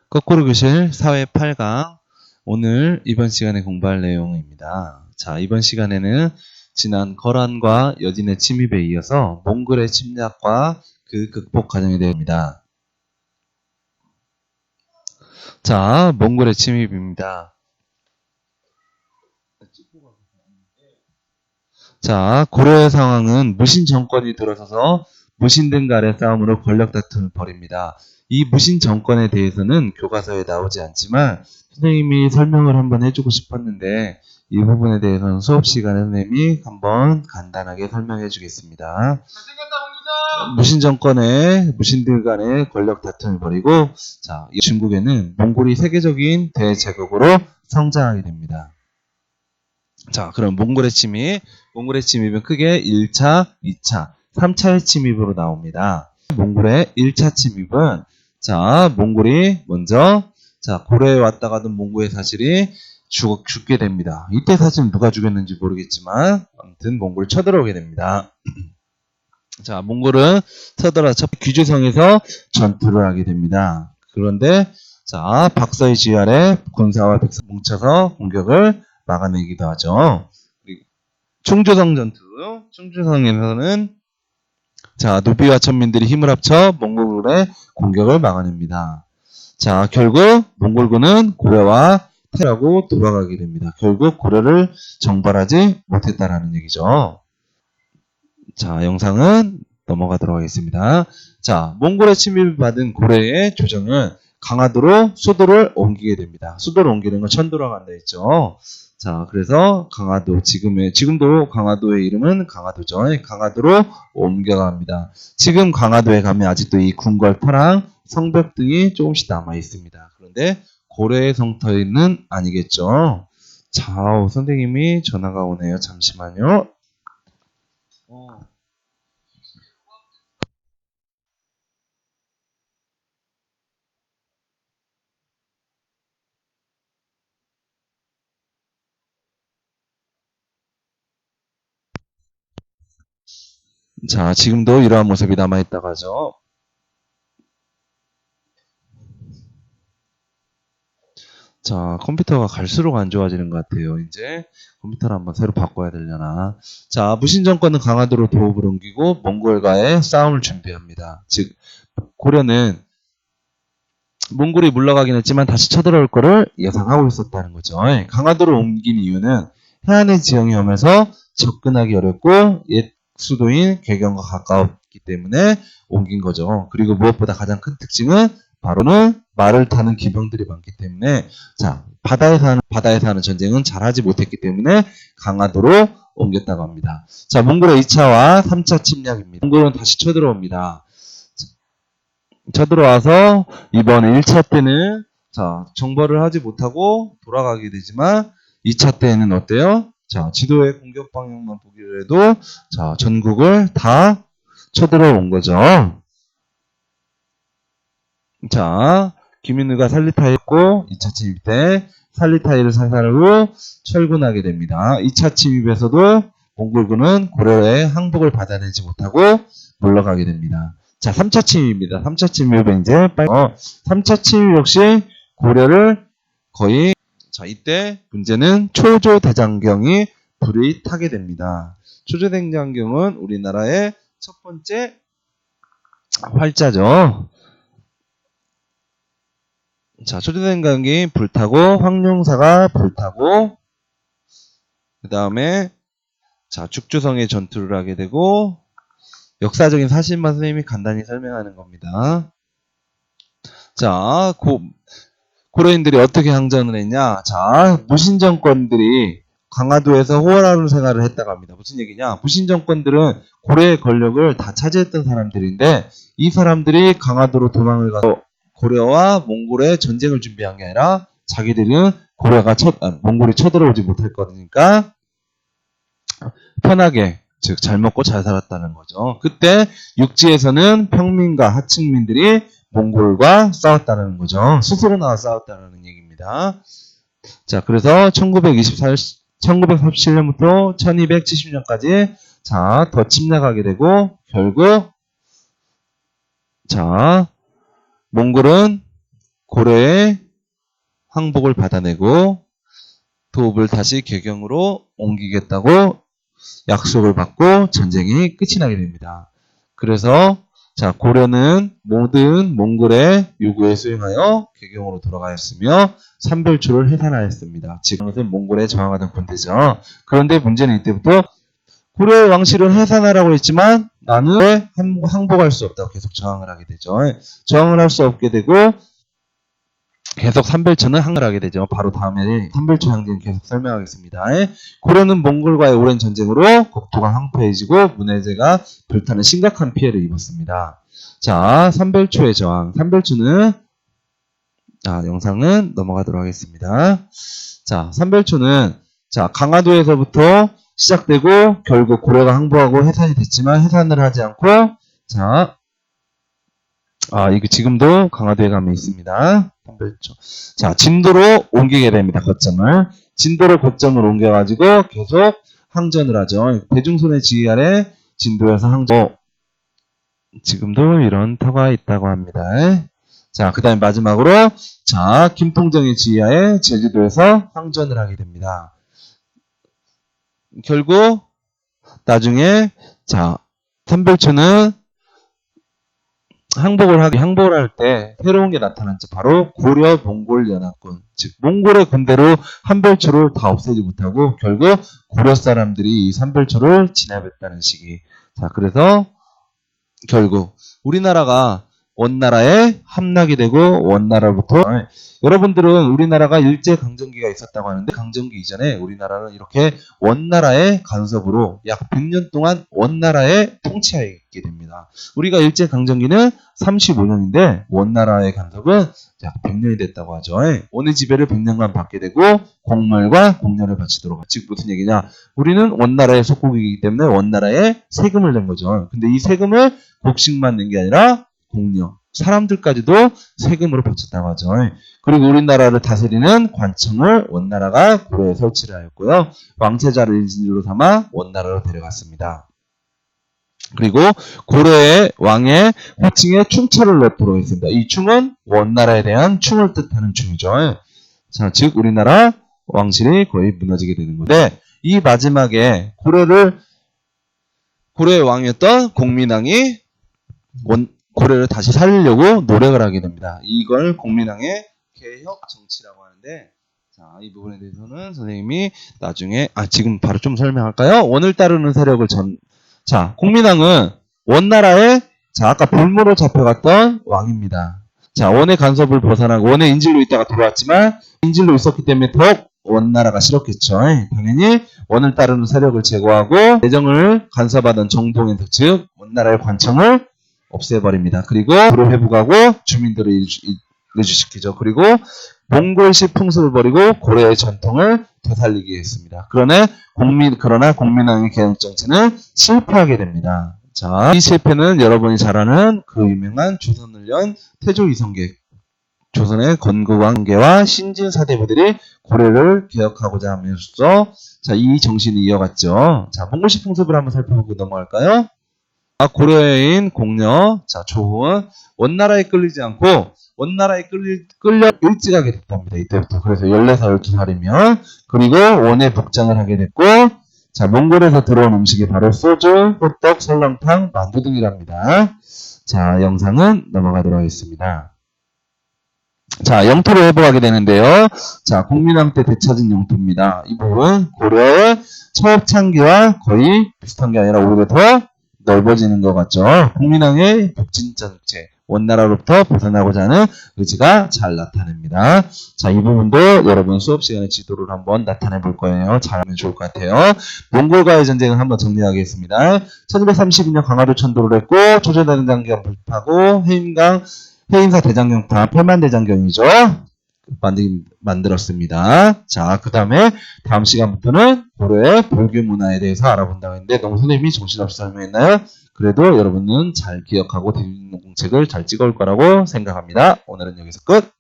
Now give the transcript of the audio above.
거꾸로 교실 사회 8강 오늘 이번 시간에 공부할 내용입니다. 자, 이번 시간에는 지난 거란과 여진의 침입에 이어서 몽골의 침략과 그 극복 과정에 대해입니다. 자, 몽골의 침입입니다. 자, 고려의 상황은 무신 정권이 들어서서 무신등 간의 싸움으로 권력 다툼을 벌입니다. 이 무신 정권에 대해서는 교과서에 나오지 않지만 선생님이 설명을 한번 해주고 싶었는데 이 부분에 대해서는 수업 시간에 선생님이 한번 간단하게 설명해 주겠습니다. 무신 정권의 무신들 간의 권력 다툼을 벌이고 자, 이 중국에는 몽골이 세계적인 대제국으로 성장하게 됩니다. 자, 그럼 몽골의 침입은 크게 1차, 2차, 3차의 침입으로 나옵니다. 몽골의 1차 침입은 자, 몽골이 먼저 자, 고려에 왔다 가던 몽골의 사실이 죽게 됩니다. 이때 사실 누가 죽였는지 모르겠지만 아무튼 몽골이 쳐들어오게 됩니다. 자, 몽골은 첫 귀주성에서 전투를 하게 됩니다. 그런데 자, 박서의 지휘아래 군사와 백성 뭉쳐서 공격을 막아내기도 하죠. 그리고 충주성 전투, 충주성에서는 자, 누비와 천민들이 힘을 합쳐 몽골의 공격을 막아냅니다. 자, 결국 몽골군은 고려와 탈하고 돌아가게 됩니다. 결국 고려를 정벌하지 못했다라는 얘기죠. 자, 영상은 넘어가도록 하겠습니다. 자, 몽골의 침입을 받은 고려의 조정은 강화도로 수도를 옮기게 됩니다. 수도를 옮기는 건 천도로 간다 했죠. 자, 그래서 강화도, 지금도 강화도의 이름은 강화도죠. 강화도로 옮겨갑니다. 지금 강화도에 가면 아직도 이 궁궐, 터랑, 성벽 등이 조금씩 남아 있습니다. 그런데 고려의 성터는 아니겠죠. 자, 선생님이 전화가 오네요. 잠시만요. 자, 지금도 이러한 모습이 남아있다고 하죠. 자, 컴퓨터가 갈수록 안 좋아지는 것 같아요. 이제 컴퓨터를 한번 새로 바꿔야 되려나. 자, 무신정권은 강화도로 도읍을 옮기고 몽골과의 싸움을 준비합니다. 즉, 고려는 몽골이 물러가긴 했지만 다시 쳐들어올 거를 예상하고 있었다는 거죠. 강화도로 옮긴 이유는 해안의 지형이 오면서 접근하기 어렵고 옛 수도인 개경과 가까웠기 때문에 옮긴 거죠. 그리고 무엇보다 가장 큰 특징은 바로는 말을 타는 기병들이 많기 때문에 자, 바다에서 하는 전쟁은 잘하지 못했기 때문에 강화도로 옮겼다고 합니다. 자, 몽골의 2차와 3차 침략입니다. 몽골은 다시 쳐들어옵니다. 쳐들어와서 이번 1차 때는 자, 정벌을 하지 못하고 돌아가게 되지만 2차 때는 어때요? 자, 지도의 공격 방향만 보기로 해도 자, 전국을 다 쳐들어온 거죠. 자, 김윤우가 살리타했고 2차 침입 때 살리타이를 사살하고 철군하게 됩니다. 2차 침입에서도 몽골군은 고려의 항복을 받아내지 못하고 물러가게 됩니다. 자, 3차 침입입니다. 3차 침입은 이제 3차 침입 역시 고려를 거의 자, 이때 문제는 초조대장경이 불이 타게 됩니다. 초조대장경은 우리나라의 첫 번째 활자죠. 자, 초조대장경이 불타고 황룡사가 불타고 그 다음에 자, 죽주성의 전투를 하게 되고 역사적인 사실만 선생님이 간단히 설명하는 겁니다. 자, 고려인들이 어떻게 항전을 했냐? 자, 무신정권들이 강화도에서 호원하루 생활을 했다고 합니다. 무슨 얘기냐? 무신정권들은 고려의 권력을 다 차지했던 사람들인데 이 사람들이 강화도로 도망을 가서 고려와 몽골의 전쟁을 준비한 게 아니라 자기들은 몽골이 쳐들어오지 못할 거니까 편하게 즉 잘 먹고 잘 살았다는 거죠. 그때 육지에서는 평민과 하층민들이 몽골과 싸웠다는 거죠. 스스로 나와 싸웠다는 얘기입니다. 자, 그래서 1937년부터 1270년까지 자, 더 침략하게 되고 결국 자, 몽골은 고려의 항복을 받아내고 도읍을 다시 개경으로 옮기겠다고 약속을 받고 전쟁이 끝이 나게 됩니다. 그래서 자, 고려는 모든 몽골의 요구에 수용하여 개경으로 돌아가였으며 삼별초를 해산하였습니다. 지금 것은 몽골에 저항하던 군대죠. 그런데 문제는 이때부터 고려의 왕실은 해산하라고 했지만 나는 왜 항복할 수 없다고 계속 저항을 하게 되죠. 저항을 할 수 없게 되고 계속 삼별초는 항복을 하게 되죠. 바로 다음에 삼별초 항쟁 계속 설명하겠습니다. 고려는 몽골과의 오랜 전쟁으로 국토가 황폐해지고 문해재가 불타는 심각한 피해를 입었습니다. 자, 삼별초의 저항. 삼별초는 영상은 넘어가도록 하겠습니다. 자, 삼별초는 강화도에서부터 시작되고 결국 고려가 항복하고 해산이 됐지만 해산을 하지 않고 이거 지금도 강화도에 가면 있습니다. 삼별초. 자, 진도로 옮기게 됩니다. 거점을. 진도로 거점을 옮겨가지고 계속 항전을 하죠. 대중손의 지휘 아래 진도에서 항전. 지금도 이런 터가 있다고 합니다. 자, 그 다음에 마지막으로 김통정의 지휘하에 제주도에서 항전을 하게 됩니다. 결국 나중에 삼별초는 항복을 할 때 새로운 게 나타났죠. 바로 고려 몽골 연합군, 즉 몽골의 군대로 삼별초를 다 없애지 못하고 결국 고려 사람들이 이 삼별초를 진압했다는 시기. 자, 그래서 결국 우리나라가 원나라에 함락이 되고 원나라부터 여러분들은 우리나라가 일제강점기가 있었다고 하는데 강점기 이전에 우리나라는 이렇게 원나라의 간섭으로 약 100년 동안 원나라의 통치하에 있게 됩니다. 우리가 일제강점기는 35년인데 원나라의 간섭은 약 100년이 됐다고 하죠. 원의 지배를 100년간 받게 되고 공물과 공료를 바치도록 하죠. 즉 무슨 얘기냐, 우리는 원나라의 속국이기 때문에 원나라에 세금을 낸 거죠. 근데 이 세금을 곡식만 낸 게 아니라 공료, 사람들까지도 세금으로 바쳤다고 하죠. 그리고 우리나라를 다스리는 관청을 원나라가 고려에 설치를 하였고요. 왕세자를 인질로 삼아 원나라로 데려갔습니다. 그리고 고려의 왕의 호칭에 충처를 넣도록 했습니다. 이 충은 원나라에 대한 충을 뜻하는 충이죠. 자, 즉 우리나라 왕실이 거의 무너지게 되는 건데, 이 마지막에 고려의 왕이었던 공민왕이 고려를 다시 살리려고 노력을 하게 됩니다. 이걸 공민왕의 개혁 정치라고 하는데, 이 부분에 대해서는 선생님이 나중에 지금 바로 좀 설명할까요? 원을 따르는 세력을 공민왕은 원나라의 아까 볼모로 잡혀갔던 왕입니다. 원의 간섭을 벗어나고 원의 인질로 있다가 돌아왔지만 인질로 있었기 때문에 더욱 원나라가 싫었겠죠. 당연히 원을 따르는 세력을 제거하고 내정을 간섭하던 정동에서, 즉 원나라의 관청을 없애버립니다. 그리고 도를 회복하고 주민들을 일주시키죠. 그리고 몽골식 풍습을 버리고 고려의 전통을 되살리기 했습니다. 그러나 공민왕의 개혁 정치는 실패하게 됩니다. 자, 이 실패는 여러분이 잘 아는 그 유명한 조선을 연 태조 이성계, 조선의 건국왕계와 신진사대부들이 고려를 개혁하고자 하면서 이 정신을 이어갔죠. 몽골식 풍습을 한번 살펴보고 넘어갈까요? 고려인 공녀, 조훈, 원나라에 끌리지 않고 원나라에 끌려 일찍하게 됐답니다. 이때부터. 그래서 14살, 12살이면. 그리고 원에 복장을 하게 됐고, 몽골에서 들어온 음식이 바로 소주, 호떡, 설렁탕, 만두 등이랍니다. 영상은 넘어가도록 하겠습니다. 영토를 회복하게 되는데요. 공민왕 때 되찾은 영토입니다. 이 부분 고려의 초창기와 거의 비슷한 게 아니라 오히려 더 넓어지는 것 같죠. 공민왕의 북진정책, 원나라로부터 벗어나고자 하는 의지가 잘 나타냅니다. 이 부분도 여러분 수업 시간에 지도를 한번 나타내 볼 거예요. 잘하면 좋을 것 같아요. 몽골과의 전쟁을 한번 정리하겠습니다. 1232년 강화도 천도를 했고, 초조대장경 불파고, 해인사 대장경탑, 팔만대장경이죠. 만들었습니다. 그 다음에 다음 시간부터는 고려의 불교 문화에 대해서 알아본다고 했는데 너무 선생님이 정신없이 설명했나요? 그래도 여러분은 잘 기억하고 대중공책을 잘 찍어올 거라고 생각합니다. 오늘은 여기서 끝!